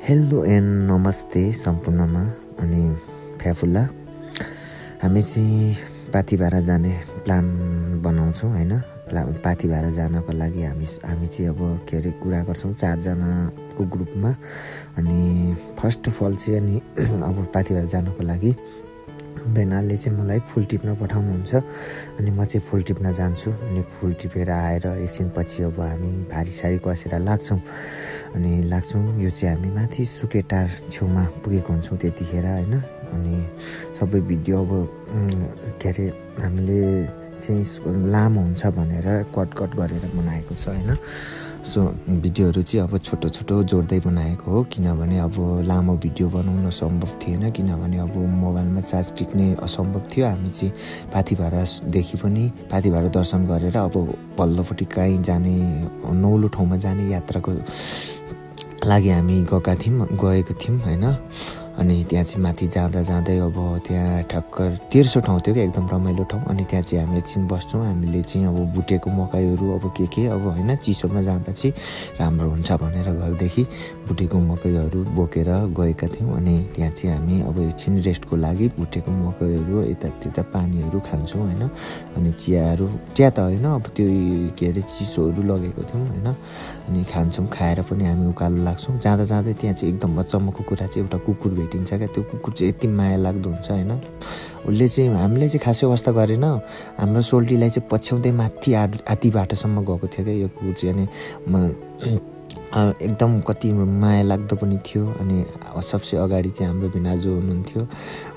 Hello and नमस्ते सम्पूर्णमा अनि फ्याफुल्ला। हामी चाहिँ पाथिभरा जाने प्लान बनाउँछौँ हैन। पाथिभरा जानको लागि हामी चाहिँ अब के अरे कुरा गर्छौँ 4 जनाको ग्रुपमा। अनि फर्स्ट अफ अल चाहिँ अनि अब पाथिभरा जानको लागि बेनालले चाहिँ मलाई फुल टिप्न पठाउनुहुन्छ अनि म चाहिँ फुल टिप्न जान्छु। अनि फुल टिपेर आएर एकछिन पछि अब हामी भारी सारी कसेर लाग्छौँ। यो चाहिँ हामी माथि सुकेटार छेउमा पुगेको हुन्छौँ त्यतिखेर हैन। अनि सबै भिडियो अब के अरे हामीले चाहिँ लामो हुन्छ भनेर कट गरेर बनाएको छ हैन। सो भिडियोहरू चाहिँ अब छोटो छोटो जोड्दै बनाएको हो, किनभने अब लामो भिडियो बनाउन सम्भव थिएन, किनभने अब मोबाइलमा चार्ज टिक्ने असम्भव थियो। हामी चाहिँ पाथिभरादेखि पनि पाथिभरा दर्शन गरेर अब पल्लोपट्टि कहीँ जाने नौलो ठाउँमा जाने यात्राको लागि हामी गएको थियौँ हैन। अनि त्यहाँ चाहिँ माथि जाँदै अब त्यहाँ ठक्कर तेर्सो ठाउँ थियो क्या, एकदम रमाइलो ठाउँ। अनि त्यहाँ चाहिँ हामी एकछिन बस्छौँ। हामीले चाहिँ अब भुटेको मकैहरू अब के अब होइन चिसोमा जाँदा चाहिँ राम्रो हुन्छ भनेर घरदेखि भुटेको मकैहरू बोकेर गएका थियौँ। अनि त्यहाँ चाहिँ हामी अब एकछिन रेस्टको लागि भुटेको मकैहरू यतात्यता पानीहरू खान्छौँ होइन। अनि चिया त होइन, अब त्यो के अरे चिसोहरू लगेको थियौँ होइन। अनि खान्छौँ, खाएर पनि हामी उकालो लाग्छौँ। जाँदा त्यहाँ चाहिँ एकदम अचम्मको कुरा चाहिँ एउटा कुकुर भेटिन्छ क्या। त्यो कुकुर चाहिँ यति माया लाग्दो हुन्छ होइन। हामीले चाहिँ खासै अवस्था गरेन, हाम्रो सोल्टीलाई चाहिँ पछ्याउँदै माथि आधी बाटोसम्म गएको थियो क्या यो कुकुर चाहिँ। अनि एकदम कति माया लाग्दो पनि थियो। अनि सबसे अगाडि चाहिँ हाम्रो भिनाजु हुनुहुन्थ्यो,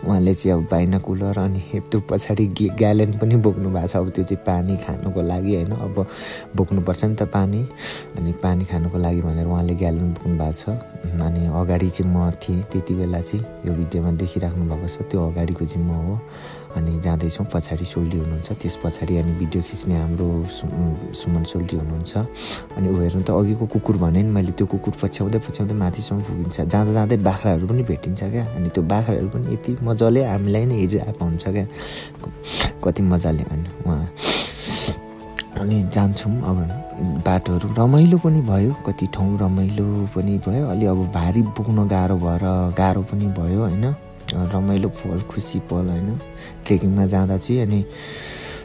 उहाँले चाहिँ अब बाइनाकुलर अनि त्यो पछाडि ग्यालेन पनि बोक्नु भएको छ। अब त्यो चाहिँ पानी खानुको लागि होइन, अब बोक्नुपर्छ नि त पानी। अनि पानी खानुको लागि भनेर उहाँले ग्यालेन बोक्नु भएको छ। अनि अगाडि चाहिँ म थिएँ त्यति बेला चाहिँ, यो भिडियोमा देखिराख्नु भएको छ त्यो अगाडिको चाहिँ म हो। अनि जाँदैछौँ, पछाडि सोल्टी हुनुहुन्छ, त्यस पछाडि अनि भिडियो खिच्ने हाम्रो सुमन सोल्टी हुनुहुन्छ। अनि ऊ हेर्नु त अघिको कुकुर भने नि मैले, त्यो कुकुर पछ्याउँदै माथिसम्म पुगिन्छ। जाँदै बाख्राहरू पनि भेटिन्छ क्या। अनि त्यो बाख्राहरू पनि यति मजाले हामीलाई नै हेरिरहेको हुन्छ क्या, कति मजाले होइन उहाँ। अनि जान्छौँ, अब बाटोहरू रमाइलो पनि भयो, कति ठाउँ रमाइलो पनि भयो। अलि अब भारी बोक्न गाह्रो पनि भयो होइन। रमाइलो पल, खुसी पल होइन। ट्रेकिङमा जाँदा चाहिँ अनि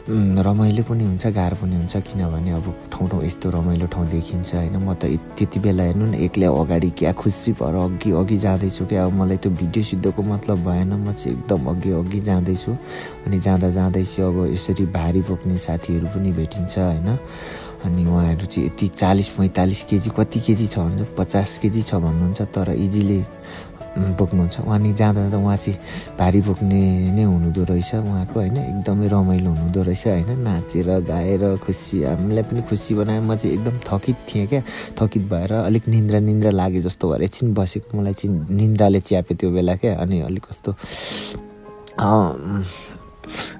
रमाइलो पनि हुन्छ, गाह्रो पनि हुन्छ, किनभने अब ठाउँ यस्तो रमाइलो ठाउँ देखिन्छ होइन। म त त्यति बेला हेर्नु न एक्लै अगाडि क्या खुसी भएर अघि जाँदैछु क्या। अब मलाई त्यो भिडियो सिद्धोको मतलब भएन, म चाहिँ एकदम अघि जाँदैछु। अनि जाँदै चाहिँ अब यसरी भारी बोक्ने साथीहरू पनि भेटिन्छ होइन। अनि उहाँहरू चाहिँ यति 40-45 केजी कति केजी छ भन्छ, 50 केजी छ भन्नुहुन्छ, तर इजिली बोक्नुहुन्छ उहाँ। नि जाँदा उहाँ चाहिँ भारी बोक्ने नै हुनुहुँदो रहेछ उहाँको होइन। एकदमै रमाइलो हुनुहुँदो रहेछ होइन। नाचेर गाएर खुसी, हामीलाई पनि खुसी बनायो। म चाहिँ एकदम थकित थिएँ क्या, थकित भएर अलिक निन्द्रा लागे जस्तो भएर एकछिन बसेको, मलाई चाहिँ निन्द्राले च्याप्यो त्यो बेला क्या। अनि अलिक कस्तो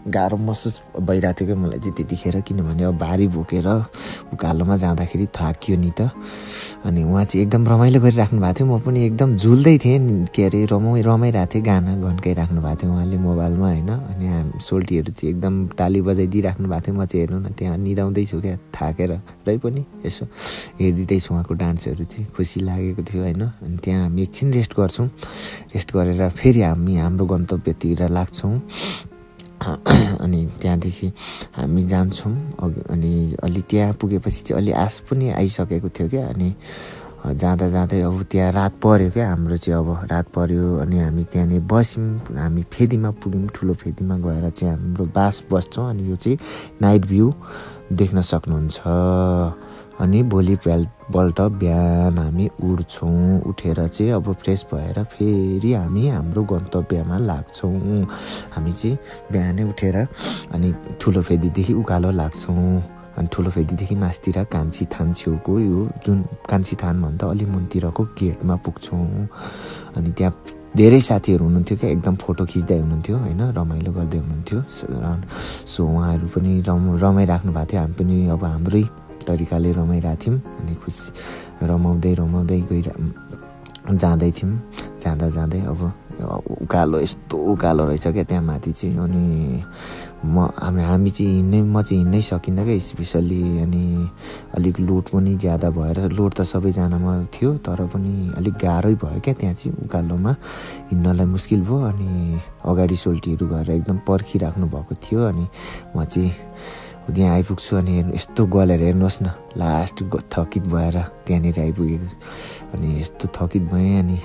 गाह्रो महसुस भइरहेको थियो क्या मलाई चाहिँ त्यतिखेर, किनभने अब भारी बोकेर उकालोमा जाँदाखेरि थाकियो नि त। अनि उहाँ चाहिँ एकदम रमाइलो गरिराख्नु भएको थियो, म पनि एकदम झुल्दै थिएँ के अरे रमाइरहेको थिएँ, गाना घन्काइराख्नु भएको थियो उहाँले मोबाइलमा होइन। अनि हामी सोल्टीहरू चाहिँ एकदम ताली बजाइदिइराख्नु भएको थियो। म चाहिँ हेर्नु न त्यहाँ निदाउँदैछु क्या थाकेर, रै पनि यसो हेरिदिँदैछु उहाँको डान्सहरू चाहिँ, खुसी लागेको थियो होइन। अनि त्यहाँ हामी एकछिन रेस्ट गर्छौँ, रेस्ट गरेर फेरि हामी हाम्रो गन्तव्यतिर लाग्छौँ। अनि त्यहाँदेखि हामी जान्छौँ अनि अलि त्यहाँ पुगेपछि चाहिँ अलि आस पनि आइसकेको थियो क्या। अनि जाँदै अब त्यहाँ रात पर्यो क्या हाम्रो चाहिँ, अब रात पर्यो। अनि हामी त्यहाँनिर बस्यौँ, हामी फेदीमा पुग्यौँ, ठुलो फेदीमा गएर चाहिँ हाम्रो बास बस्छौँ। अनि यो चाहिँ नाइट भ्यू देख्न सक्नुहुन्छ। अनि भोलिपल्ट बिहान हामी उठेर चाहिँ अब फ्रेस भएर फेरि हामी हाम्रो गन्तव्यमा लाग्छौँ। हामी चाहिँ बिहानै उठेर अनि ठुलो फेदीदेखि उकालो लाग्छौँ। अनि ठुलो फेदीदेखि मासतिर कान्छी थान छेउको यो जुन कान्छी थान भन्दा अलि मुनतिरको गेटमा पुग्छौँ। अनि त्यहाँ धेरै साथीहरू हुनुहुन्थ्यो क्या, एकदम फोटो खिच्दै हुनुहुन्थ्यो होइन, रमाइलो गर्दै हुनुहुन्थ्यो। सो उहाँहरू पनि रमाइराख्नु भएको थियो, हामी पनि अब हाम्रै तरिकाले रमाइरहेको थियौँ। अनि खुसी रमाउँदै जाँदै थियौँ। जाँदा अब उकालो यस्तो उकालो रहेछ क्या त्यहाँ माथि चाहिँ। अनि हामी चाहिँ म चाहिँ हिँड्नै सकिनँ क्या स्पेसल्ली। अनि अलिक लोड पनि ज्यादा भएर, लोड त सबैजनामा थियो तर पनि अलिक गाह्रै भयो क्या त्यहाँ चाहिँ उकालोमा हिँड्नलाई मुस्किल भयो। अनि अगाडि सोल्टीहरू गरेर एकदम पर्खिराख्नु भएको थियो। अनि म चाहिँ त्यहाँ आइपुग्छु अनि यस्तो गलेर हेर्नुहोस् न, लास्ट थकित भएर त्यहाँनिर आइपुगेको। अनि यस्तो थकित भएँ। अनि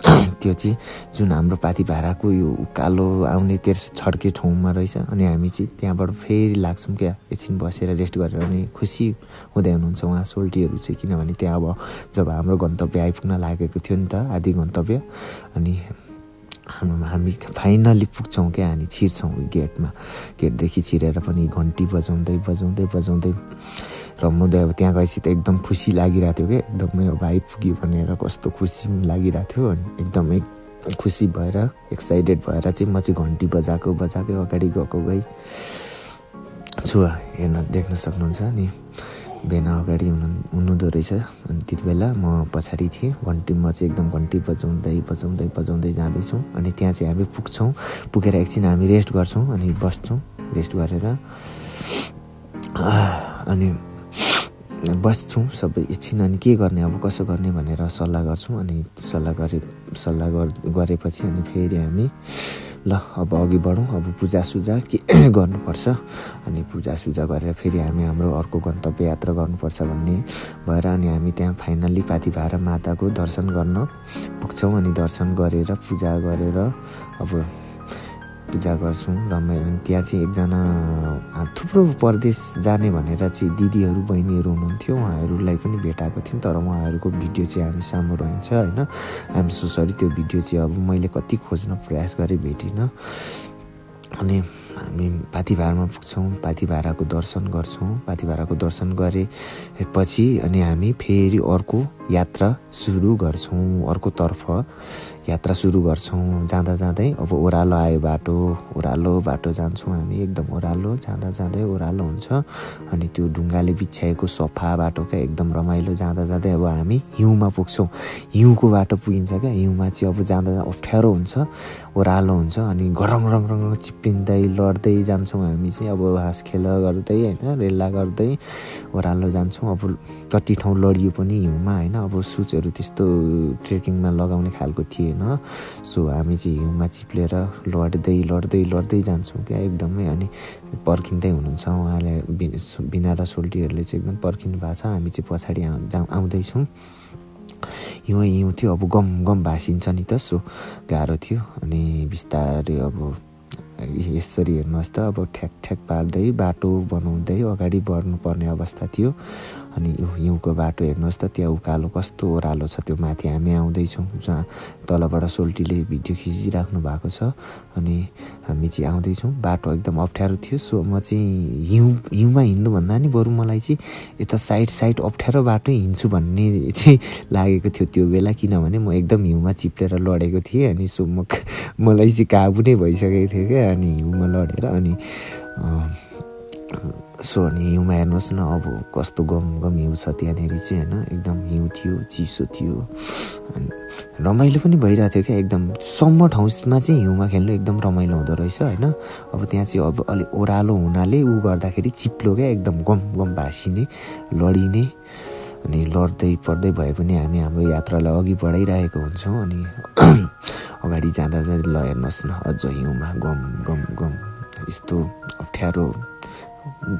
त्यो चाहिँ जुन हाम्रो पाथी भाडाको यो उकालो आउने छड्के ठाउँमा रहेछ। अनि हामी चाहिँ त्यहाँबाट फेरि लाग्छौँ क्या, एकछिन बसेर रेस्ट गरेर। अनि खुसी हुँदै हुनुहुन्छ उहाँ सोल्टीहरू चाहिँ, किनभने त्यहाँ अब जब हाम्रो गन्तव्य आइपुग्न लागेको थियो नि त, आदि गन्तव्य। अनि हामी फाइनली पुग्छौँ क्या। अनि छिर्छौँ गेटमा, गेटदेखि छिरेर पनि घन्टी बजाउँदै बजाउँदै बजाउँदै रमाउँदै अब त्यहाँ गएपछि त एकदम खुसी लागिरहेको थियो क्या, एकदमै अब आइपुग्यो भनेर कस्तो खुसी लागिरहेको थियो। अनि एकदमै खुसी भएर एक्साइटेड भएर चाहिँ म चाहिँ घन्टी बजाएकै अगाडि गई छु। हेर्न देख्न सक्नुहुन्छ नि बेना अगाडि हुनुहुँदो रहेछ। अनि त्यति बेला म पछाडि थिएँ। म चाहिँ एकदम घन्टी बजाउँदै जाँदैछौँ। अनि त्यहाँ चाहिँ हामी पुग्छौँ। पुगेर एकछिन हामी रेस्ट गर्छौँ अनि बस्छौँ। रेस्ट गरेर अनि बस्छौँ सबै एकछिन। अनि के गर्ने अब कसो गर्ने भनेर सल्लाह गर्छौँ। अनि सल्लाह गरेपछि अनि फेरि हामी ल अब अघि बढौँ, अब पूजासुजा के गर्नुपर्छ। अनि पूजासुजा गरेर फेरि हामी हाम्रो अर्को गन्तव्य यात्रा गर्नुपर्छ भन्ने भएर अनि हामी त्यहाँ फाइनल्ली पाथी भाडा माताको दर्शन गर्न पुग्छौँ। अनि दर्शन गरेर पूजा गरेर अब पूजा गर्छौँ। रमाइलो। त्यहाँ चाहिँ एकजना थुप्रो परदेश जाने भनेर चाहिँ दिदीहरू बहिनीहरू हुनुहुन्थ्यो, उहाँहरूलाई पनि भेटाएको थियौँ। तर उहाँहरूको भिडियो चाहिँ हामी सामु रहन्छ होइन। आइएम सो सरी, त्यो भिडियो चाहिँ अब मैले कति खोज्न प्रयास गरेँ भेटिनँ। अनि हामी पाथी भाडामा पुग्छौँ, पाथी भाडाको दर्शन गर्छौँ। पाथी भाडाको दर्शन गरेपछि अनि हामी फेरि अर्को यात्रा सुरु गर्छौँ, अर्कोतर्फ यात्रा सुरु गर्छौँ। जाँदै अब ओह्रालो आयो ओह्रालो बाटो जान्छौँ हामी। एकदम ओह्रालो जाँदै ओह्रालो हुन्छ। अनि त्यो ढुङ्गाले बिछ्याएको सफा बाटो क्या, एकदम रमाइलो। जाँदै अब हामी हिउँमा पुग्छौँ। हिउँको बाटो पुगिन्छ क्या। हिउँमा चाहिँ अब जाँदा अप्ठ्यारो हुन्छ, ओह्रालो हुन्छ। अनि गरङ चिप्पिँदै लड्दै जान्छौँ हामी चाहिँ। अब हाँस खेल गर्दै होइन, रेला गर्दै ओह्रालो जान्छौँ। अब कति ठाउँ लडियो पनि हिउँमा होइन। अब सुजहरू त्यस्तो ट्रेकिङमा लगाउने खालको थिएन। सो हामी चाहिँ हिउँमा चिप्लेर लड्दै जान्छौँ क्या एकदमै। अनि पर्खिँदै हुनुहुन्छ उहाँले, बिना र सोल्टीहरूले चाहिँ एकदम पर्खिनु भएको छ। हामी चाहिँ पछाडि आउँदैछौँ। हिउँ थियो, अब गम भासिन्छ नि त, सो गाह्रो थियो। अनि बिस्तारै अब यसरी हेर्नुहोस् त, अब ठ्याक पार्दै बाटो बनाउँदै अगाडि बढ्नुपर्ने अवस्था थियो। अनि हिउँको बाटो हेर्नुहोस् त, त्यहाँ उकालो कस्तो ओह्रालो छ। त्यो माथि हामी आउँदैछौँ, जहाँ तलबाट सोल्टीले भिडियो खिचिराख्नु भएको छ। अनि हामी चाहिँ आउँदैछौँ। बाटो एकदम अप्ठ्यारो थियो। सो म चाहिँ हिउँमा हिँड्नुभन्दा नि बरु मलाई चाहिँ यता साइड अप्ठ्यारो बाटो हिँड्छु भन्ने चाहिँ लागेको थियो त्यो बेला, किनभने म एकदम हिउँमा चिप्लेर लडेको थिएँ। अनि सो मलाई चाहिँ काबु नै भइसकेको थियो क्या। अनि हिउँमा लडेर अनि अनि हिउँमा हेर्नुहोस् न अब कस्तो गम हिउँ छ त्यहाँनिर चाहिँ होइन। एकदम हिउँ थियो, चिसो थियो, अनि रमाइलो पनि भइरहेको थियो क्या एकदम। सम्म ठाउँमा चाहिँ हिउँमा खेल्नु एकदम रमाइलो हुँदो रहेछ होइन। अब त्यहाँ चाहिँ अब अलिक ओह्रालो हुनाले गर्दाखेरि चिप्लो क्या, एकदम गम भासिने, लडिने। अनि लड्दै पढ्दै भए पनि हामी हाम्रो यात्रालाई अघि बढाइरहेको हुन्छौँ। अनि अगाडि जाँदा ल हेर्नुहोस् न, अझ हिउँमा गम यस्तो अप्ठ्यारो,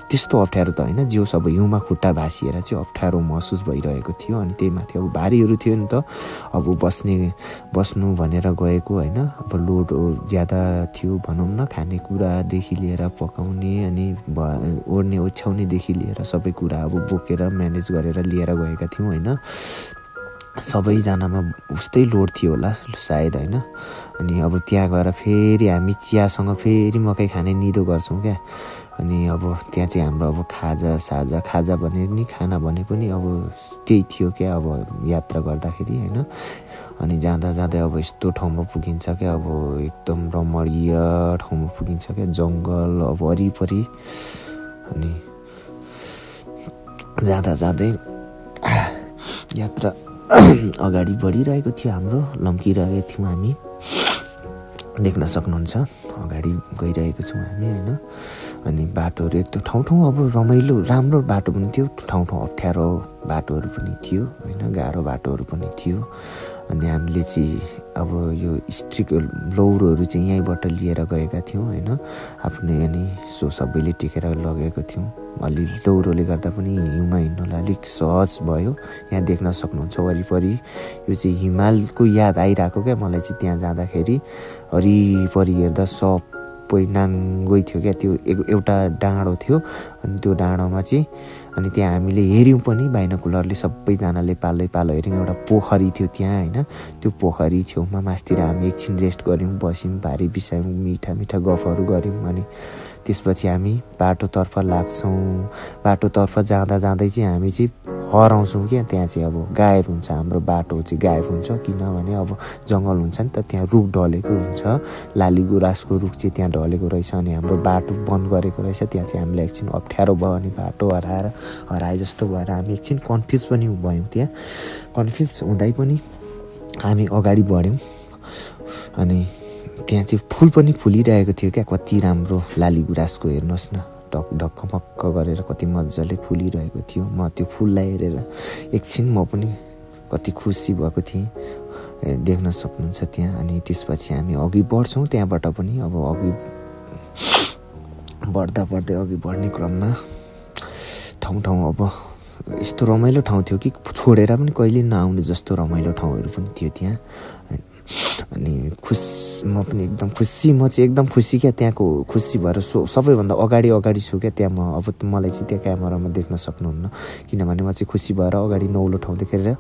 त्यस्तो अप्ठ्यारो त होइन, जो सब हिउँमा खुट्टा भाँसिएर चाहिँ अप्ठ्यारो महसुस भइरहेको थियो। अनि त्यही माथि अब भारीहरू थियो नि त, अब बस्नु भनेर गएको होइन। अब लोड ज्यादा थियो भनौँ न, खानेकुरादेखि लिएर पकाउने अनि ओढ्ने ओछ्याउनेदेखि लिएर सबै कुरा अब बोकेर म्यानेज गरेर लिएर गएका थियौँ होइन। सबैजनामा उस्तै लोड थियो होला सायद होइन। अनि अब त्यहाँ गएर फेरि हामी चियासँग फेरि मकै खाने निदो गर्छौँ क्या। अनि अब त्यहाँ चाहिँ हाम्रो अब खाजा भने नि खाना भने पनि अब त्यही थियो क्या, अब यात्रा गर्दाखेरि होइन। अनि जाँदै अब यस्तो ठाउँमा पुगिन्छ क्या, अब एकदम रमणीय ठाउँमा पुगिन्छ क्या, जङ्गल अब वरिपरि। अनि जाँदै यात्रा अगाडि बढिरहेको थियो हाम्रो, लम्किरहेको थियौँ हामी। देख्न सक्नुहुन्छ अगाडि गइरहेको छौँ हामी होइन। अनि बाटोहरू एक ठाउँ ठाउँ अब रमाइलो राम्रो बाटो पनि थियो, ठाउँ ठाउँ अप्ठ्यारो बाटोहरू पनि थियो होइन, गाह्रो बाटोहरू पनि थियो। अनि हामीले चाहिँ अब यो स्ट्रिक लौरोहरू चाहिँ यहीँबाट लिएर गएका थियौँ होइन, आफ्नै अनि सबैले टेकेर लगेको थियौँ। अलि लौरोले गर्दा पनि हिउँमा हिँड्नुलाई अलिक सहज भयो। यहाँ देख्न सक्नुहुन्छ वरिपरि यो चाहिँ हिमालको याद आइरहेको क्या मलाई चाहिँ त्यहाँ जाँदाखेरि। वरिपरि हेर्दा सबै नाङ्गै थियो क्या, त्यो एउटा डाँडो थियो। अनि त्यो डाँडोमा चाहिँ अनि त्यहाँ हामीले हेऱ्यौँ पनि बाइनोकुलरले, सबैजनाले पालो हेऱ्यौँ। एउटा पोखरी थियो त्यहाँ होइन, त्यो पोखरी छेउमा मासतिर हामी एकछिन रेस्ट गऱ्यौँ, बस्यौँ, भारी बिसायौँ, मिठा गफहरू गऱ्यौँ। अनि त्यसपछि हामी बाटोतर्फ लाग्छौँ। बाटोतर्फ जाँदै चाहिँ हामी चाहिँ हराउँछौँ क्या, त्यहाँ चाहिँ अब गायब हुन्छ, हाम्रो बाटो चाहिँ गायब हुन्छ। किनभने अब जङ्गल हुन्छ नि त, त्यहाँ रुख ढलेको हुन्छ, लाली गुराँसको रुख चाहिँ त्यहाँ ढलेको रहेछ। अनि हाम्रो बाटो बन्द गरेको रहेछ, त्यहाँ चाहिँ हामीलाई एकछिन अप्ठ्यारो भयो। अनि बाटो हराए जस्तो भएर हामी एकछिन कन्फ्युज पनि भयौँ। त्यहाँ कन्फ्युज हुँदै पनि हामी अगाडि बढ्यौँ। अनि त्यहाँ चाहिँ फुल पनि फुलिरहेको थियो क्या, कति राम्रो लाली गुराँसको हेर्नुहोस् न, ढकमक्क गरेर कति मजाले फुलिरहेको थियो। म त्यो फुललाई हेरेर एकछिन म पनि कति खुसी भएको थिएँ, देख्न सक्नुहुन्छ त्यहाँ। अनि त्यसपछि हामी अघि बढ्छौँ त्यहाँबाट पनि। अब अघि बढ्दै अघि बढ्ने क्रममा ठाउँ अब यस्तो रमाइलो ठाउँ थियो कि छोडेर पनि कहिले नआउने जस्तो रमाइलो ठाउँहरू पनि थियो त्यहाँ। अनि म पनि एकदम खुसी, म चाहिँ एकदम खुसी क्या, त्यहाँको खुसी भएर सबैभन्दा अगाडि छु क्या त्यहाँ। अब मलाई चाहिँ त्यहाँ क्यामेरामा देख्न सक्नुहुन्न, किनभने म चाहिँ खुसी भएर अगाडि नौलो ठाउँ देखेर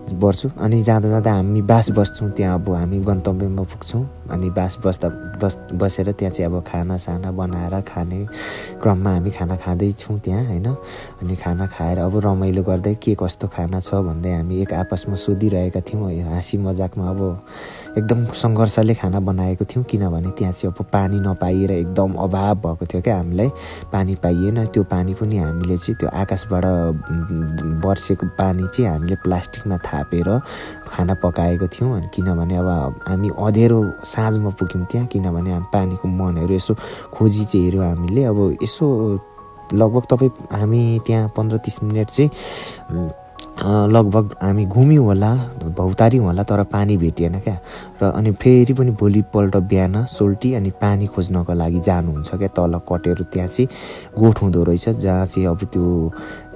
बढ्छु। अनि जाँदा हामी बास बस्छौँ त्यहाँ, अब हामी गन्तव्यमा पुग्छौँ। अनि बास बसेर त्यहाँ चाहिँ अब खानासाना बनाएर खाने क्रममा हामी खाना खाँदैछौँ त्यहाँ होइन। अनि खाना खाएर अब रमाइलो गर्दै के कस्तो खाना छ भन्दै हामी एक आपसमा सोधिरहेका थियौँ, हाँसी मजाकमा। अब एकदम सङ्घर्षले खाना बनाएको थियौँ, किनभने त्यहाँ चाहिँ अब पानी नपाइएर एकदम अभाव भएको थियो क्या, हामीलाई पानी पाइएन। त्यो पानी पनि हामीले चाहिँ त्यो आकाशबाट बर्सेको पानी चाहिँ हामीले प्लास्टिकमा थापेर खाना पकाएको थियौँ। अनि किनभने अब हामी अँधेरो साँझमा पुग्यौँ त्यहाँ, किनभने हामी पानीको मुहानहरू यसो खोजी चाहिँ हेऱ्यौँ हामीले। अब यसो लगभग हामी त्यहाँ 15-30 मिनट चाहिँ लगभग हामी घुम्यौँ होला, भौतार्यौँ होला, तर पानी भेटिएन क्या। र अनि फेरि पनि भोलिपल्ट बिहान सोल्टी अनि पानी खोज्नको लागि जानुहुन्छ क्या तल कटेर। त्यहाँ चाहिँ गोठ हुँदो रहेछ, जहाँ चाहिँ अब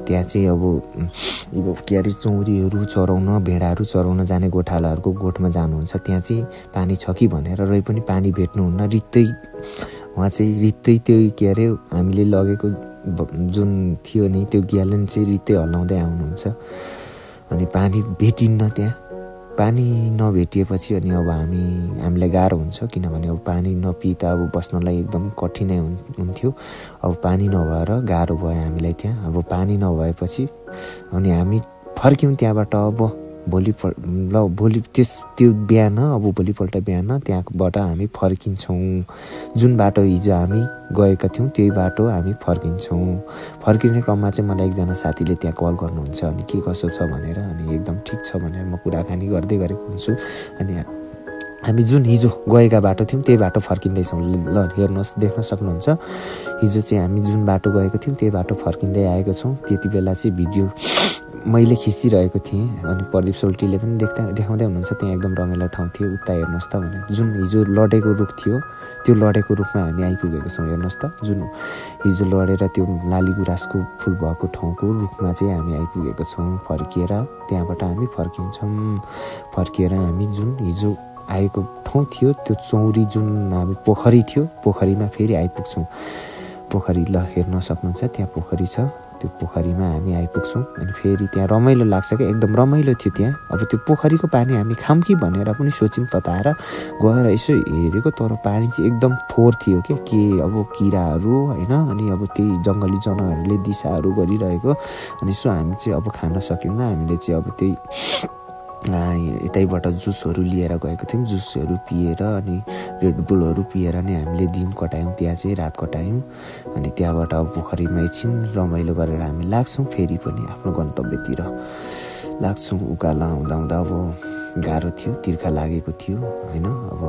त्यहाँ चाहिँ अब के अरे चौरीहरू चराउन, भेडाहरू चराउन जाने गोठालाहरूको गोठमा जानुहुन्छ। त्यहाँ चाहिँ पानी छ कि भनेर रै पनि पानी भेट्नुहुन्न। उहाँ चाहिँ रित्तै त्यो के अरे हामीले लगेको जुन थियो नि त्यो ग्यालन चाहिँ रित्तै हल्लाउँदै आउनुहुन्छ। अनि पानी भेटिन्न त्यहाँ। पानी नभेटिएपछि अनि अब हामीलाई गाह्रो हुन्छ, किनभने अब पानी नपिई त अब बस्नलाई एकदम कठिनाइ हुन्थ्यो। अब पानी नभएर गाह्रो भयो हामीलाई त्यहाँ। अब पानी नभएपछि अनि हामी फर्क्यौँ त्यहाँबाट। अब त्यो बिहान भोलिपल्ट बिहान त्यहाँबाट हामी फर्किन्छौँ। जुन बाटो हिजो हामी गएका थियौँ त्यही बाटो हामी फर्किन्छौँ। फर्किने क्रममा चाहिँ मलाई एकजना साथीले त्यहाँ कल गर्नुहुन्छ, अनि के कसो छ भनेर। अनि एकदम ठिक छ भनेर म कुराकानी गर्दै गरेको हुन्छु। अनि हामी जुन हिजो गएका बाटो थियौँ त्यही बाटो फर्किँदैछौँ। ल हेर्नुहोस्, देख्न सक्नुहुन्छ हिजो चाहिँ हामी जुन बाटो गएको थियौँ त्यही बाटो फर्किँदै आएको छौँ। त्यति बेला चाहिँ भिडियो मैले खिचिरहेको थिएँ। अनि प्रदीप सोल्टीले पनि देखाउँदै हुनुहुन्छ त्यहाँ एकदम रमाइलो ठाउँ थियो, उता हेर्नुहोस् त भनेर। जुन हिजो लडेको रुख थियो त्यो लडेको रुखमा हामी आइपुगेको छौँ, हेर्नुहोस् त। जुन हिजो लडेर त्यो लाली गुराँसको फुल भएको ठाउँको रुखमा चाहिँ हामी आइपुगेको छौँ। फर्किएर त्यहाँबाट हामी फर्किन्छौँ। फर्किएर हामी जुन हिजो आएको ठाउँ थियो त्यो चौरी जुन हामी पोखरी थियो, पोखरीमा फेरि आइपुग्छौँ। पोखरी ल हेर्न सक्नुहुन्छ त्यहाँ पोखरी छ, त्यो पोखरीमा हामी आइपुग्छौँ। अनि फेरि त्यहाँ रमाइलो लाग्छ क्या, एकदम रमाइलो थियो त्यहाँ। अब त्यो पोखरीको पानी हामी खाऊँ कि भनेर पनि सोच्यौँ, तताएर गएर यसो हेरेको, तर पानी चाहिँ एकदम फोहोर थियो क्या। के अब किराहरू होइन, अनि अब त्यही जङ्गली जनावरहरूले दिशाहरू गरिरहेको। अनि यसो हामी चाहिँ अब खान सकेनौँ। हामीले चाहिँ अब त्यही यतैबाट जुसहरू लिएर गएको थियौँ। जुसहरू पिएर अनि रेडबुलहरू पिएर नै हामीले दिन कटायौँ, त्यहाँ चाहिँ रात कटायौँ। अनि त्यहाँबाट अब पोखरीमा एकछिन रमाइलो गरेर हामी लाग्छौँ, फेरि पनि आफ्नो गन्तव्यतिर लाग्छौँ। उकालो आउँदा अब गाह्रो थियो, तिर्खा लागेको थियो होइन। अब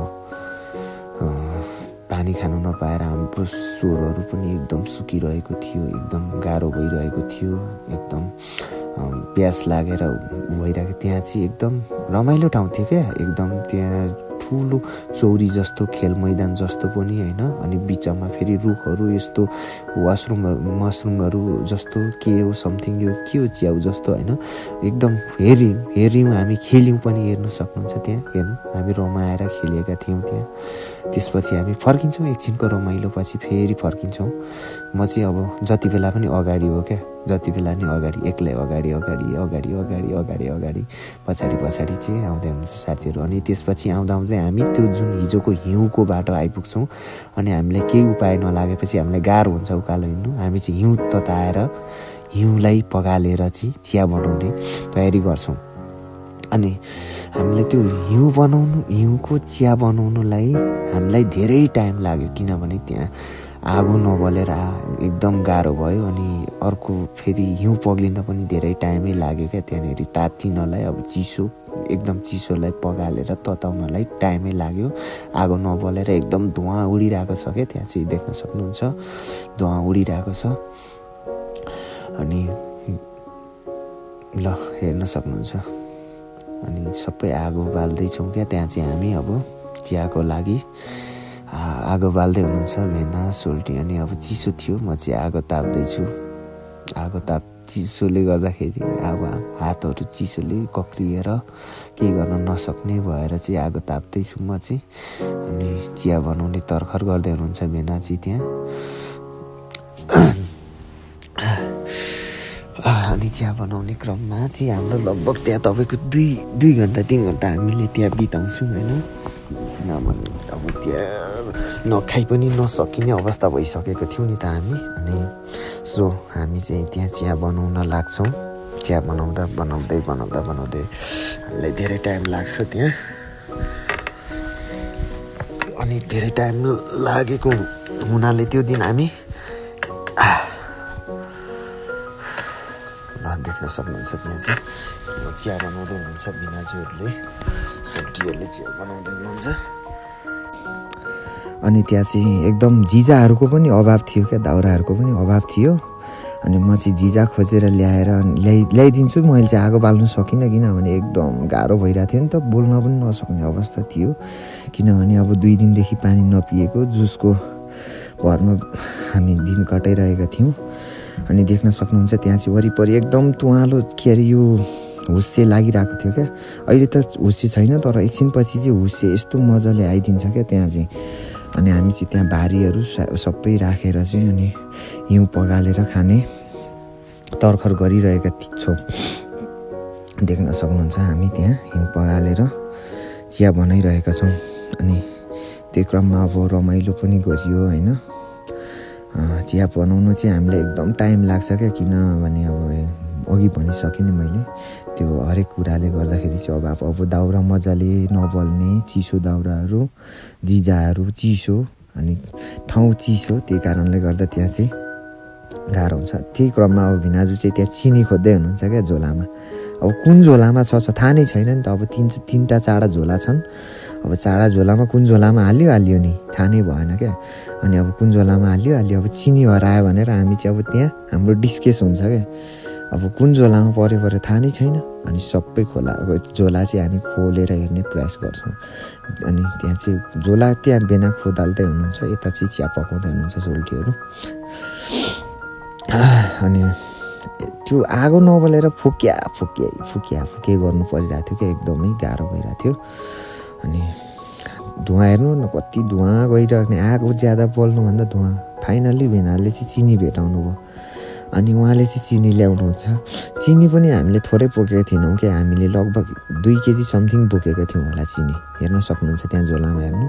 पानी खानु नपाएर हाम्रो स्वरहरू पनि एकदम सुकिरहेको थियो, एकदम गाह्रो भइरहेको थियो, एकदम प्यास लागेर भइरहेको। त्यहाँ चाहिँ एकदम रमाइलो ठाउँ थियो क्या, एकदम त्यहाँ ठुलो चौरी जस्तो खेल मैदान जस्तो पनि होइन। अनि बिचमा फेरि रुखहरू यस्तो मसरुमहरू जस्तो के हो समथिङ, यो के हो च्याउ जस्तो होइन। एकदम हेऱ्यौँ हामी, खेल्यौँ पनि, हेर्न सक्नुहुन्छ त्यहाँ, हेर्नु हामी रमाएर खेलेका थियौँ त्यहाँ। त्यसपछि हामी फर्किन्छौँ, एकछिनको रमाइलो पछि फेरि फर्किन्छौँ। म चाहिँ अब जति बेला पनि अगाडि हो क्या, जति बेला नि अगाडि, एक्लै अगाडि पछाडि चाहिँ आउँदै हुनुहुन्छ साथीहरू। अनि त्यसपछि आउँदा हामी त्यो जुन हिजोको हिउँको बाटो आइपुग्छौँ। अनि हामीलाई केही उपाय नलागेपछि हामीलाई गाह्रो हुन्छ उकालो हिँड्नु। हामी चाहिँ हिउँ तताएर हिउँलाई पगालेर चाहिँ चिया बनाउने तयारी गर्छौँ। अनि हामीले त्यो हिउँको चिया बनाउनुलाई हामीलाई धेरै टाइम लाग्यो, किनभने त्यहाँ आगो नबलेर एकदम गाह्रो भयो। अनि अर्को फेरि हिउँ पग्लिन पनि धेरै टाइमै लाग्यो क्या त्यहाँनिर तातिनलाई। अब एकदम चिसोलाई पगालेर तताउनलाई टाइमै लाग्यो, आगो नबलेर एकदम धुवाँ उडिरहेको छ क्या त्यहाँ चाहिँ देख्न सक्नुहुन्छ, धुवाँ उडिरहेको छ। अनि ल हेर्न सक्नुहुन्छ, अनि सबै आगो बाल्दैछौँ क्या त्यहाँ चाहिँ हामी अब चियाको लागि आगो बाल्दै हुनुहुन्छ भेना सोल्टी। अनि अब चिसो थियो, म चाहिँ आगो ताप्दैछु। चिसोले गर्दाखेरि अब हातहरू चिसोले कक्रिएर केही गर्न नसक्ने भएर चाहिँ आगो ताप्दैछु म चाहिँ। अनि चिया बनाउने तर्खर गर्दै हुनुहुन्छ भेना चाहिँ त्यहाँ। अनि चिया बनाउने क्रममा चाहिँ हाम्रो लगभग त्यहाँ तपाईँको 2 घन्टा 3 घन्टा हामीले त्यहाँ बिताउँछौँ होइन। किनभने अब त्यहाँ नखाइ पनि नसकिने अवस्था भइसकेको थियौँ नि त हामी। अनि सो हामी चाहिँ त्यहाँ चिया बनाउन लाग्छौँ। चिया बनाउँदै हामीलाई धेरै टाइम लाग्छ त्यहाँ। अनि धेरै टाइम लागेको हुनाले त्यो दिन हामी देख्न सक्नुहुन्छ त्यहाँ चाहिँ चिया बनाउँदै हुनुहुन्छ बिनाजुहरूले, सोल्टीहरूले चिया बनाउँदै हुनुहुन्छ। अनि त्यहाँ चाहिँ एकदम जिजाहरूको पनि अभाव थियो क्या, दाउराहरूको पनि अभाव थियो। अनि म चाहिँ जिजा खोजेर ल्याइदिन्छु। मैले चाहिँ आगो बाल्नु सकिनँ, किनभने एकदम गाह्रो भइरहेको थियो नि त, बोल्न पनि नसक्ने अवस्था थियो। किनभने अब 2 दिनदेखि पानी नपिएको जुसको भरमा हामी दिन कटाइरहेका थियौँ। अनि देख्न सक्नुहुन्छ त्यहाँ चाहिँ वरिपरि एकदम तुवालो के अरे यो हुस्से लागिरहेको थियो क्या। अहिले त हुस्से छैन, तर एकछिनपछि चाहिँ हुस्से यस्तो मजाले आइदिन्छ क्या त्यहाँ चाहिँ। अनि हामी चाहिँ त्यहाँ भारीहरू सबै राखेर चाहिँ अनि हिउँ पगालेर खाने तर्खर गरिरहेका छौँ। देख्न सक्नुहुन्छ हामी त्यहाँ हिउँ पगालेर चिया बनाइरहेका छौँ। अनि त्यो क्रममा अब रमाइलो पनि गरियो होइन। चिया बनाउनु चाहिँ हामीलाई एकदम टाइम लाग्छ क्या, किनभने अब अघि भनिसकेँ नि मैले, त्यो हरेक कुराले गर्दाखेरि चाहिँ अब दाउरा मजाले नबल्ने, चिसो दाउराहरू, जिजाहरू चिसो, अनि ठाउँ चिसो, त्यही कारणले गर्दा त्यहाँ चाहिँ गाह्रो हुन्छ। त्यही क्रममा अब भिनाजु चाहिँ त्यहाँ चिनी खोज्दै हुनुहुन्छ क्या झोलामा। अब कुन झोलामा छ थाहा नै छैन नि त। अब 3टा 4 झोला छन्। अब 4 झोलामा कुन झोलामा हाल्यो नि थाहा नै भएन क्या। अनि अब कुन झोलामा हाल्यो। अब चिनी हरायो भनेर हामी चाहिँ अब त्यहाँ हाम्रो डिस्केस हुन्छ क्या। अब कुन झोलामा पऱ्यो थाहा नै छैन। अनि सबै झोला चाहिँ हामी खोलेर हेर्ने प्रयास गर्छौँ। अनि त्यहाँ चाहिँ झोला त्यहाँ बेना खोदाल्दै हुनुहुन्छ, यता चाहिँ चिया पकाउँदै हुनुहुन्छ सोल्टीहरू। अनि त्यो आगो नबलेर फुकिया गर्नु परिरहेको थियो क्या, एकदमै गाह्रो भइरहेको थियो। अनि धुवाँ हेर्नु न कति धुवाँ गइरहेने, आगो ज्यादा बल्नुभन्दा धुवाँ। फाइनल्ली भेनाले चाहिँ चिनी भेटाउनु भयो। अनि उहाँले चाहिँ चिनी ल्याउनुहुन्छ। चिनी पनि हामीले थोरै बोकेको थिएनौँ क्या, हामीले लगभग 2 केजी समथिङ बोकेको थियौँ होला चिनी। हेर्न सक्नुहुन्छ त्यहाँ झोलामा हेर्नु।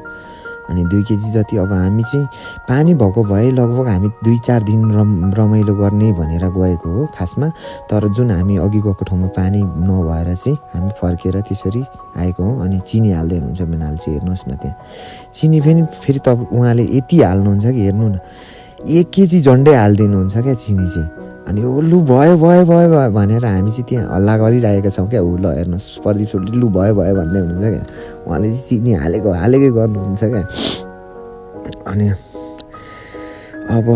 अनि 2 केजी जति। अब हामी चाहिँ पानी भएको भए लगभग हामी 2-4 दिन रमाइलो गर्ने भनेर गएको हो खासमा। तर जुन हामी अघि गएको ठाउँमा पानी नभएर चाहिँ हामी फर्केर त्यसरी आएको हो। अनि चिनी हाल्दै हुनुहुन्छ बेनाले चाहिँ, हेर्नुहोस् न त्यहाँ चिनी फेरि त उहाँले यति हाल्नुहुन्छ कि हेर्नु न, 1 केजी झन्डै हालिदिनुहुन्छ क्या चिनी चाहिँ। अनि लु भयो भनेर हामी चाहिँ त्यहाँ हल्ला गरिरहेका छौँ क्या। ल हेर्नुहोस् प्रदीप सोल्टी लु भयो भन्दै हुनुहुन्छ क्या। उहाँले चाहिँ चिनी हालेकै गर्नुहुन्छ क्या। अनि अब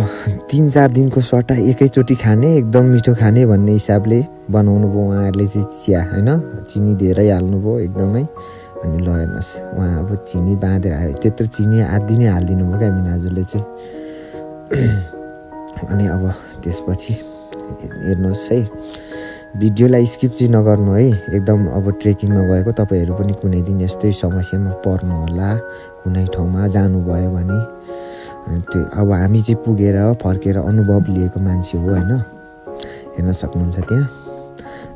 3-4 दिनको सट्टा एकैचोटि खाने एकदम मिठो खाने भन्ने हिसाबले बनाउनु भयो उहाँहरूले चाहिँ चिया होइन चिनी धेरै हाल्नुभयो एकदमै अनि ल हेर्नुहोस् उहाँ अब चिनी बाँधेर आयो त्यत्रो चिनी आधी नै हालिदिनु भयो क्या मिनाजुले चाहिँ अनि अब त्यसपछि हेर्नुहोस् है भिडियोलाई स्किप चाहिँ नगर्नु है एकदम अब ट्रेकिङमा गएको तपाईँहरू पनि कुनै दिन यस्तै समस्यामा पर्नु होला कुनै ठाउँमा जानुभयो भने अनि त्यो अब हामी चाहिँ पुगेर फर्केर अनुभव लिएको मान्छे हो होइन हेर्न सक्नुहुन्छ त्यहाँ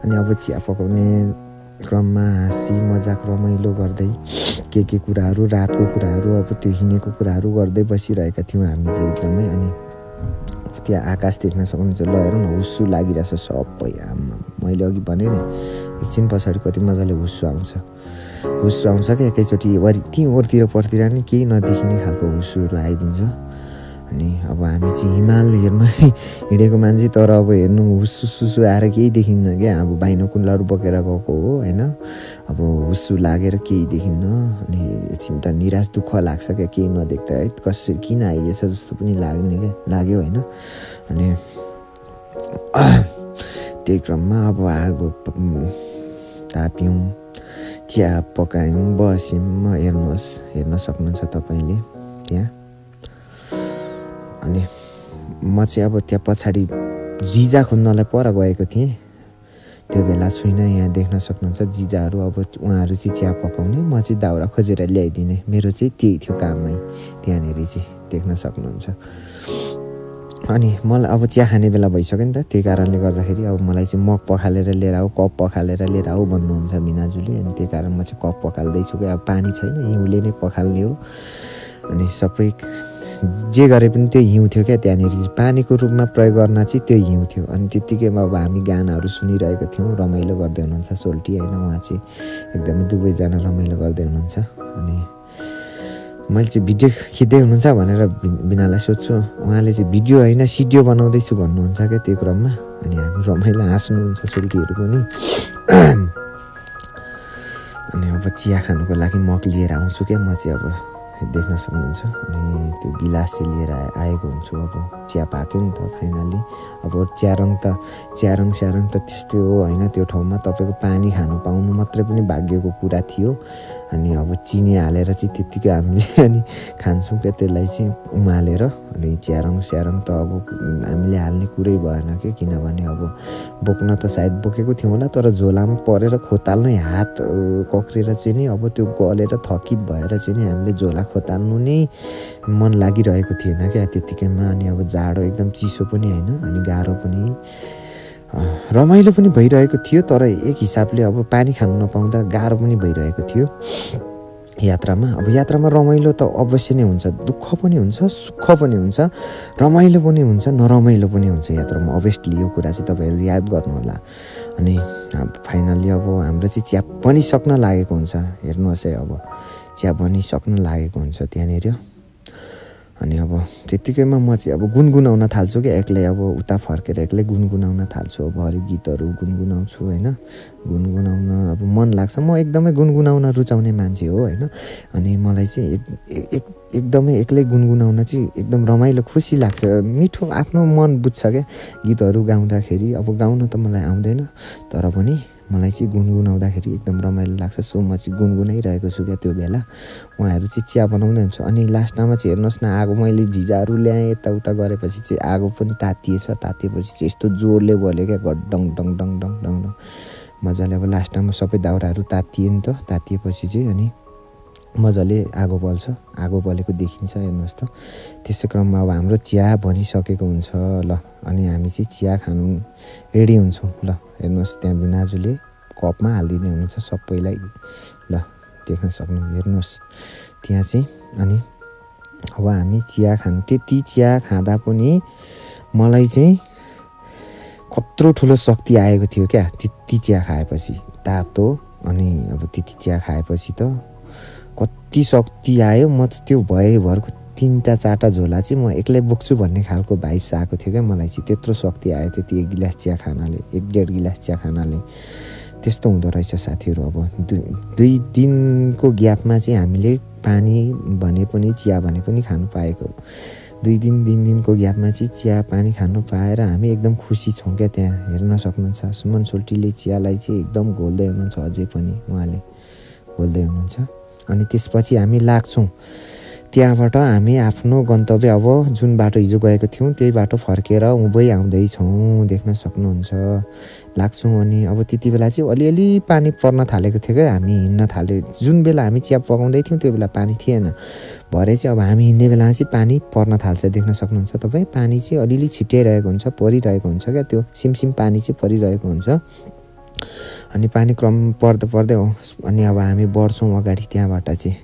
अनि अब चिया पकाउने क्रममा हाँसी मजाक रमाइलो गर्दै के कुराहरू रातको कुराहरू अब त्यो हिँडेको कुराहरू गर्दै बसिरहेका थियौँ हामी चाहिँ एकदमै अनि त्यहाँ आकाश देख्न सक्नुहुन्छ ल हेरौँ न हुस्सु लागिरहेछ सबै मैले अघि भने नि एकछिन पछाडि कति मजाले हुस्सु आउँछ क्या एकैचोटि त्यहीँ ओरतिर पर्तिर नि केही नदेखिने खालको हुस्सुहरू आइदिन्छ अनि अब हामी चाहिँ हिमाल हेर्न हिँडेको मान्छे तर अब हेर्नु हुस्सु आएर केही देखिन्न क्या अब बाइनोकुलरहरू बोकेर गएको हो होइन अब हुस्सु लागेर केही देखिन्न अनि एकछिन त निराश दुःख लाग्छ क्या केही नदेख्दा है कसरी किन आइएछ जस्तो पनि लाग्यो होइन अनि त्यही क्रममा अब आगो ताप्यौँ चिया पकायौँ बस्यौँ हेर्न सक्नुहुन्छ तपाईँले त्यहाँ अनि म चाहिँ अब त्यहाँ पछाडि जिजा खोज्नलाई पर गएको थिएँ त्यो बेला छुइनँ यहाँ देख्न सक्नुहुन्छ जिजाहरू अब उहाँहरू चाहिँ चिया पकाउने म चाहिँ दाउरा खोजेर ल्याइदिने मेरो चाहिँ त्यही थियो कामै त्यहाँनिर चाहिँ देख्न सक्नुहुन्छ अनि मलाई अब चिया खाने बेला भइसक्यो नि त त्यही कारणले गर्दाखेरि अब मलाई चाहिँ मग पखालेर लिएर आऊ कप पखालेर लिएर आऊ भन्नुहुन्छ मिनाजुले अनि त्यही कारण म चाहिँ कप पखाल्दैछु क्या अब पानी छैन हिउँले नै पखाल्ने हो अनि सबै जे गरे पनि त्यो हिउँ थियो क्या त्यहाँनिर पानीको रूपमा प्रयोग गर्न चाहिँ त्यो हिउँ थियो अनि त्यत्तिकैमा अब हामी गानाहरू सुनिरहेको थियौँ रमाइलो गर्दै हुनुहुन्छ सोल्टी होइन उहाँ चाहिँ एकदमै दुवैजना रमाइलो गर्दै हुनुहुन्छ अनि मैले चाहिँ भिडियो खिच्दै हुनुहुन्छ भनेर बिनालाई सोध्छु उहाँले चाहिँ भिडियो होइन सिडियो बनाउँदैछु भन्नुहुन्छ क्या त्यो क्रममा अनि हामी रमाइलो हाँस्नुहुन्छ सोल्टीहरू पनि अनि अब चिया खानुको लागि मग लिएर आउँछु क्या म चाहिँ अब देख्न सक्नुहुन्छ अनि त्यो गिलास चाहिँ लिएर आएको हुन्छु अब चिया पाक्यो नि त फाइनली अब च्यारङ स्यारङ त त्यस्तै हो होइन त्यो ठाउँमा तपाईँको पानी खानु पाउनु मात्रै पनि भाग्यको कुरा थियो अनि अब चिनी हालेर चाहिँ त्यत्तिकै हामीले अनि खान्छौँ क्या त्यसलाई चाहिँ उमालेर अनि च्यारङ त अब हामीले हाल्ने कुरै भएन कि किनभने अब बोक्न त सायद बोकेको थियौँ होला तर झोलामा परेर खोताल्नै हात कक्रेर चाहिँ नि अब त्यो गलेर थकित भएर चाहिँ नि हामीले झोला खोताल्नु नै मन लागिरहेको थिएन क्या त्यत्तिकैमा अनि अब जाडो एकदम चिसो पनि होइन अनि गाह्रो पनि रमाइलो पनि भइरहेको थियो तर एक हिसाबले अब पानी खानु नपाउँदा गाह्रो पनि भइरहेको थियो यात्रामा अब यात्रामा रमाइलो त अवश्य नै हुन्छ दुःख पनि हुन्छ सुख पनि हुन्छ रमाइलो पनि हुन्छ नरमाइलो पनि हुन्छ यात्रामा अभियसली यो कुरा चाहिँ तपाईँहरू याद गर्नुहोला अनि फाइनली अब हाम्रो चाहिँ चिया बनिसक्न लागेको हुन्छ हेर्नुहोस् है अब चिया बनिसक्न लागेको हुन्छ त्यहाँनिर अनि अब त्यत्तिकैमा म चाहिँ अब गुनगुनाउन थाल्छु क्या एक्लै अब उता फर्केर एक्लै गुनगुनाउन थाल्छु अब हरेक गीतहरू गुनगुनाउँछु होइन गुनगुनाउन अब मन लाग्छ म एकदमै गुनगुनाउन रुचाउने मान्छे हो होइन अनि मलाई चाहिँ एकदमै एक्लै गुनगुनाउन चाहिँ एकदम रमाइलो खुसी लाग्छ मिठो आफ्नो मन बुझ्छ क्या गीतहरू गाउँदाखेरि अब गाउन त मलाई आउँदैन तर पनि मलाई चाहिँ गुनगुनाउँदाखेरि एकदम रमाइलो लाग्छ सो म चाहिँ गुनगुनाइरहेको छु क्या त्यो बेला उहाँहरू चाहिँ चिया बनाउँदै हुन्छ अनि लास्टमा चाहिँ हेर्नुहोस् न आगो मैले झिजाहरू ल्याएँ यताउता गरेपछि चाहिँ आगो पनि तातिएपछि चाहिँ यस्तो जोडले बल्यो क्या डङ डङ डङ डङ डङ डङ मजाले अब लास्टमा सबै दाउराहरू तातिए नि त तातिएपछि चाहिँ अनि मजाले आगो बल्छ आगो बलेको देखिन्छ हेर्नुहोस् त त्यसै क्रममा अब हाम्रो चिया बनिसकेको हुन्छ ल अनि हामी चाहिँ चिया खानु रेडी हुन्छौँ ल हेर्नुहोस् त्यहाँ बिनाजुले कपमा हालिदिँदै हुनुहुन्छ सबैलाई ल देख्न सक्नु हेर्नुहोस् त्यहाँ चाहिँ अनि अब हामी चिया खानु त्यति चिया खाँदा पनि मलाई चाहिँ कत्रो ठुलो शक्ति आएको थियो क्या त्यति चिया खाएपछि तातो अनि अब त्यति चिया खाएपछि त कति शक्ति आयो म त त्यो भरको 3-4टा झोला चाहिँ म एक्लै बोक्छु भन्ने खालको भाइब्स आएको थियो क्या मलाई चाहिँ त्यत्रो शक्ति आयो त्यति 1 गिलास चिया खानाले 1.5 गिलास चिया खानाले त्यस्तो हुँदो रहेछ साथीहरू अब 2 दिनको ग्यापमा चाहिँ हामीले पानी भने पनि चिया भने पनि खानु पाएको 2 दिन 3 दिनको ग्यापमा चाहिँ चिया पानी खानु पाएर हामी एकदम खुसी छौँ क्या। त्यहाँ हेर्न सक्नुहुन्छ सुमन सोल्टीले चियालाई चाहिँ एकदम घोल्दै हुनुहुन्छ, अझै पनि उहाँले घोल्दै हुनुहुन्छ। अनि त्यसपछि हामी लाग्छौँ त्यहाँबाट हामी आफ्नो गन्तव्य अब जुन बाटो हिजो गएको थियौँ त्यही बाटो फर्केर उँभै आउँदैछौँ, देख्न सक्नुहुन्छ लाग्छौँ। अनि अब त्यति बेला चाहिँ अलिअलि पानी पर्न थालेको थियो क्या। हामी हिँड्न थाल्यो जुन बेला हामी चिया पकाउँदै थियौँ त्यो बेला पानी थिएन, भरे चाहिँ अब हामी हिँड्ने बेलामा चाहिँ पानी पर्न थाल्छ, देख्न सक्नुहुन्छ तपाईँ। पानी चाहिँ अलिअलि छिट्याइरहेको हुन्छ, परिरहेको हुन्छ क्या, त्यो सिमसिम पानी चाहिँ परिरहेको हुन्छ। अनि पानी क्रम पर्दै पर्दै हो अनि अब हामी बढ्छौँ अगाडि, त्यहाँबाट चाहिँ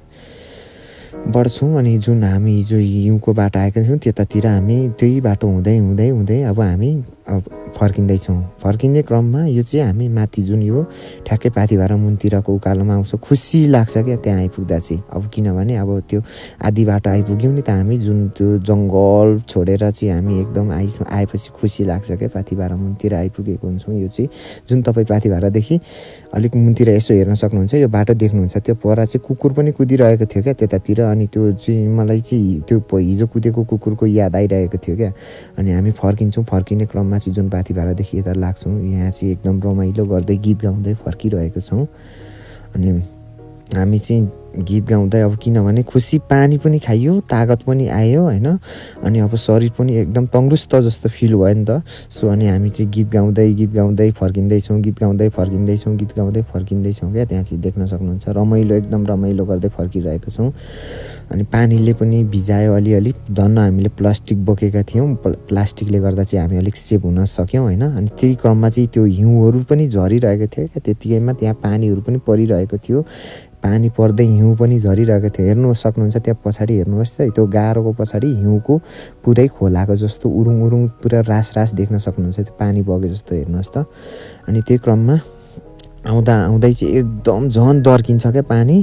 बढ्छौँ। अनि जुन हामी हिजो हिउँको बाटो आएका थियौँ त्यतातिर हामी त्यही बाटो हुँदै हुँदै हुँदै अब हामी फर्किँदैछौँ। फर्किने क्रममा यो चाहिँ हामी माथि जुन यो ठ्याक्कै पाथिभारा मुनतिरको उकालोमा आउँछ, खुसी लाग्छ क्या त्यहाँ आइपुग्दा चाहिँ। अब किनभने अब त्यो आधी बाटो आइपुग्यौँ नि त हामी, जुन त्यो जङ्गल छोडेर चाहिँ हामी एकदम आएपछि खुसी लाग्छ क्या। पाथिभारा मुनतिर आइपुगेको हुन्छौँ। यो चाहिँ जुन तपाईँ पाथिभारादेखि अलिक मुनतिर यसो हेर्न सक्नुहुन्छ, यो बाटो देख्नुहुन्छ, त्यो पर चाहिँ कुकुर पनि कुदिरहेको थियो क्या त्यतातिर। अनि त्यो चाहिँ मलाई चाहिँ त्यो हिजो कुदेको कुकुरको याद आइरहेको थियो क्या। अनि हामी फर्किन्छौँ, फर्किने क्रममा चाहिँ जुन पाथिभारादेखि यता लाग्छौँ यहाँ चाहिँ एकदम रमाइलो गर्दै गीत गाउँदै फर्किरहेको छौँ। अनि हामी चाहिँ गीत गाउँदै अब किनभने खुसी पानी पनि खाइयो, तागत पनि आयो होइन। अनि अब शरीर पनि एकदम तङ्गुरुस्त जस्तो फिल भयो नि त। सो अनि हामी चाहिँ गीत गाउँदै फर्किँदैछौँ, गीत गाउँदै फर्किँदैछौँ, गीत गाउँदै फर्किँदैछौँ क्या। त्यहाँ चाहिँ देख्न सक्नुहुन्छ रमाइलो एकदम रमाइलो गर्दै फर्किरहेको छौँ। अनि पानीले पनि भिजायो अलिअलि, धन्न हामीले प्लास्टिक बोकेका थियौँ, प्लास्टिकले गर्दा चाहिँ हामी अलिक सेभ हुन सक्यौँ होइन। अनि त्यही क्रममा चाहिँ त्यो हिउँहरू पनि झरिरहेको थियो क्या त्यतिकैमा, त्यहाँ पानीहरू पनि परिरहेको थियो, पानी पर्दै हिउँ पनि झरिरहेको थियो। हेर्नु सक्नुहुन्छ त्यहाँ पछाडि हेर्नुहोस् त, त्यो गाह्रोको पछाडि हिउँको पुरै खोलाको जस्तो उरुङ उरुङ पुरा रास देख्न सक्नुहुन्छ, त्यो पानी बगे जस्तो हेर्नुहोस् त। अनि त्यही क्रममा आउँदै चाहिँ एकदम झन् दर्किन्छ क्या पानी,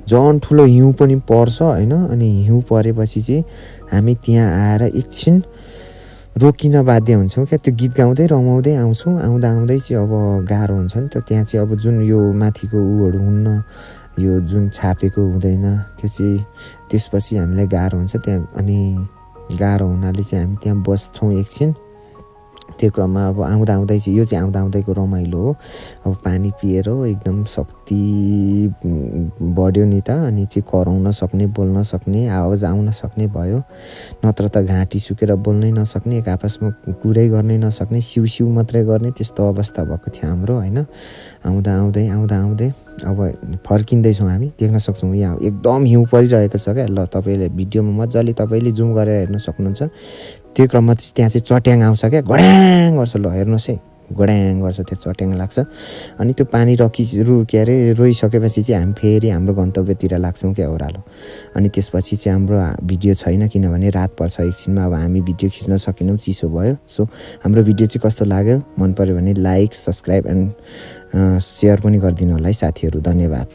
झन् ठुलो हिउँ पनि पर्छ होइन। अनि हिउँ परेपछि चाहिँ हामी त्यहाँ आएर एकछिन रोकिन बाध्य हुन्छौँ क्या। त्यो गीत गाउँदै रमाउँदै आउँछौँ, आउँदै चाहिँ अब गाह्रो हुन्छ नि त। त्यहाँ चाहिँ अब जुन यो माथिको ऊहरू हुन्न, यो जुन छापेको हुँदैन त्यो चाहिँ, त्यसपछि हामीलाई गाह्रो हुन्छ त्यहाँ। अनि गाह्रो हुनाले चाहिँ हामी त्यहाँ बस्छौँ एकछिन। त्यो क्रममा अब आउँदै चाहिँ यो चाहिँ आउँदाको रमाइलो हो। अब पानी पिएर एकदम शक्ति बढ्यो नि त। अनि चाहिँ कराउन सक्ने, बोल्न सक्ने, आवाज आउन सक्ने भयो। नत्र त घाँटी सुकेर बोल्नै नसक्ने, एक आपसमा कुरै गर्नै नसक्ने, सिउ मात्रै गर्ने, त्यस्तो अवस्था भएको थियो हाम्रो होइन। आउँदै अब फर्किँदैछौँ हामी, देख्न सक्छौँ यहाँ एकदम हिउँ परिरहेको छ क्या। ल तपाईँले भिडियोमा मजाले तपाईँले जुम गरेर हेर्न सक्नुहुन्छ। त्यो क्रममा चाहिँ त्यहाँ चाहिँ चट्याङ आउँछ क्या, गड्याङ गर्छ। ल हेर्नुहोस् है, गड्याङ गर्छ, त्यो चट्याङ लाग्छ। अनि त्यो पानी रोइसकेपछि चाहिँ हामी फेरि हाम्रो गन्तव्यतिर लाग्छौँ क्या ओह्रालो। अनि त्यसपछि चाहिँ हाम्रो भिडियो छैन किनभने रात पर्छ एकछिनमा, अब हामी भिडियो खिच्न सकेनौँ, चिसो भयो। सो हाम्रो भिडियो चाहिँ कस्तो लाग्यो, मन पऱ्यो भने लाइक, सब्सक्राइब एन्ड सेयर पनि गरिदिनु होला है साथीहरू। धन्यवाद।